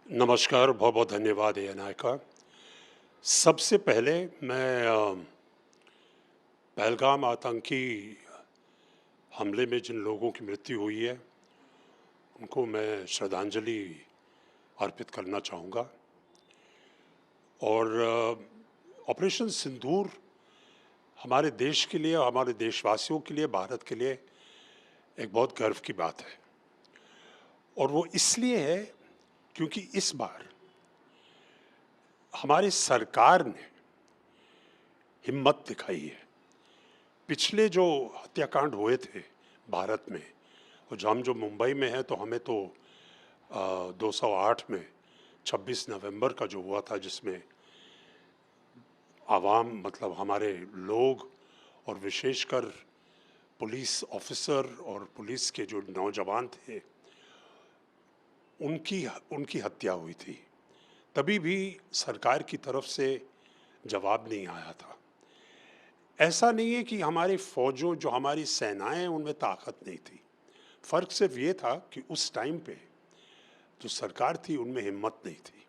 नमस्कार, बहुत-बहुत धन्यवाद एएनआई का। सबसे पहले मैं पहलगाम आतंकी हमले में जिन लोगों की मृत्यु हुई है, उनको मैं श्रद्धांजलि अर्पित करना चाहूँगा। और ऑपरेशन सिंदूर हमारे देश के लिए, हमारे देशवासियों के लिए, भारत के लिए एक बहुत गर्व की बात है। और वो इसलिए है क्योंकि इस बार हमारी सरकार ने हिम्मत दिखाई है। पिछले जो हत्याकांड हुए थे भारत में, और हम जो मुंबई में हैं तो हमें तो 208 में 26 नवंबर का जो हुआ था, जिसमें आवाम मतलब हमारे लोग और विशेषकर पुलिस ऑफिसर और पुलिस के जो नौजवान थे, उनकी हत्या हुई थी। तभी भी सरकार की तरफ से जवाब नहीं आया था। ऐसा नहीं है कि हमारी फौजों, जो हमारी सेनाएं हैं, उनमें ताकत नहीं थी। फ़र्क सिर्फ ये था कि उस टाइम पे जो सरकार थी उनमें हिम्मत नहीं थी।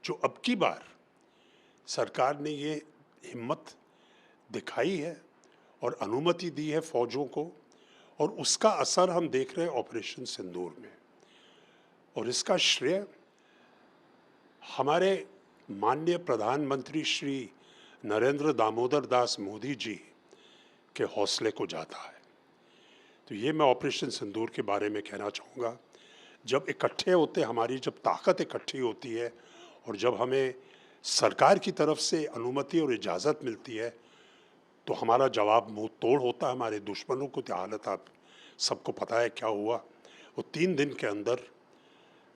जो अब की बार सरकार ने ये हिम्मत दिखाई है और अनुमति दी है फौजों को, और उसका असर हम देख रहे हैं ऑपरेशन सिंदूर में। और इसका श्रेय हमारे माननीय प्रधानमंत्री श्री नरेंद्र दामोदर दास मोदी जी के हौसले को जाता है। तो ये मैं ऑपरेशन सिंदूर के बारे में कहना चाहूँगा। जब इकट्ठे होते, हमारी जब ताकत इकट्ठी होती है और जब हमें सरकार की तरफ से अनुमति और इजाज़त मिलती है, तो हमारा जवाब मुंह तोड़ होता है। हमारे दुश्मनों को तो हालत आप सबको पता है क्या हुआ। वो 3 दिन के अंदर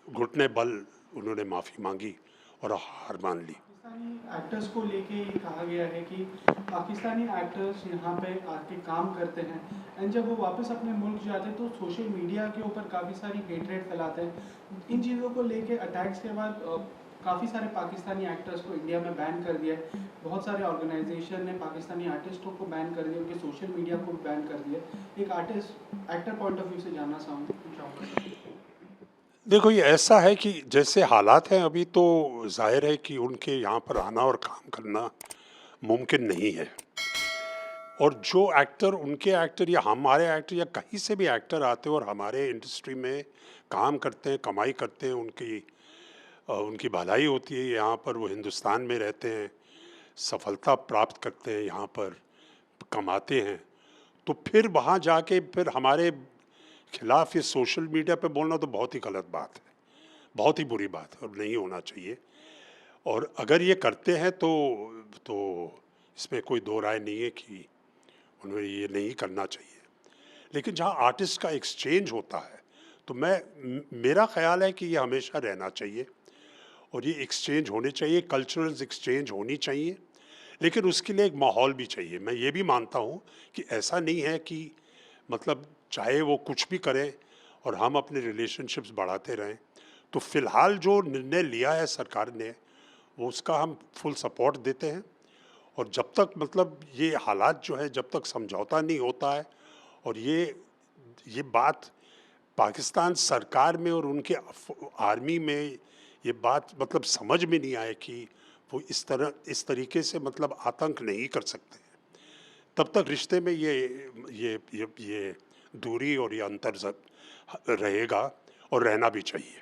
घुटने बल उन्होंने माफ़ी मांगी और हार मान ली। पाकिस्तानी एक्टर्स को लेके ये कहा गया है कि पाकिस्तानी एक्टर्स यहाँ पे आके काम करते हैं एंड जब वो वापस अपने मुल्क जाते हैं तो सोशल मीडिया के ऊपर काफ़ी सारी हेटरेट फैलाते हैं। इन चीज़ों को लेके अटैक्स के बाद काफ़ी सारे पाकिस्तानी एक्टर्स को इंडिया में बैन कर दिया है। बहुत सारे ऑर्गेनाइजेशन ने पाकिस्तानी आर्टिस्टों को बैन कर दिया, उनके सोशल मीडिया को बैन कर दिया। एक एक्टर पॉइंट ऑफ व्यू से जानना चाहूँगा। देखो, ये ऐसा है कि जैसे हालात हैं अभी, तो जाहिर है कि उनके यहाँ पर आना और काम करना मुमकिन नहीं है। और जो एक्टर, उनके एक्टर या हमारे एक्टर या कहीं से भी एक्टर आते हैं और हमारे इंडस्ट्री में काम करते हैं, कमाई करते हैं, उनकी भलाई होती है यहाँ पर, वो हिंदुस्तान में रहते हैं, सफलता प्राप्त करते हैं, यहाँ पर कमाते हैं, तो फिर वहाँ जाके फिर हमारे खिलाफ ये सोशल मीडिया पे बोलना तो बहुत ही गलत बात है, बहुत ही बुरी बात है और नहीं होना चाहिए। और अगर ये करते हैं तो इसमें कोई दो राय नहीं है कि उन्हें ये नहीं करना चाहिए। लेकिन जहाँ आर्टिस्ट का एक्सचेंज होता है, तो मेरा ख्याल है कि ये हमेशा रहना चाहिए और ये एक्सचेंज होने चाहिए, कल्चरल एक्सचेंज होनी चाहिए। लेकिन उसके लिए एक माहौल भी चाहिए। मैं ये भी मानता हूँ कि ऐसा नहीं है कि मतलब चाहे वो कुछ भी करें और हम अपने रिलेशनशिप्स बढ़ाते रहें। तो फ़िलहाल जो निर्णय लिया है सरकार ने, वो उसका हम फुल सपोर्ट देते हैं। और जब तक मतलब ये हालात जो है, जब तक समझौता नहीं होता है और ये बात पाकिस्तान सरकार में और उनके आर्मी में ये बात मतलब समझ में नहीं आए कि वो इस तरीके से मतलब आतंक नहीं कर सकते, तब तक रिश्ते में ये दूरी और ये अंतर रहेगा और रहना भी चाहिए।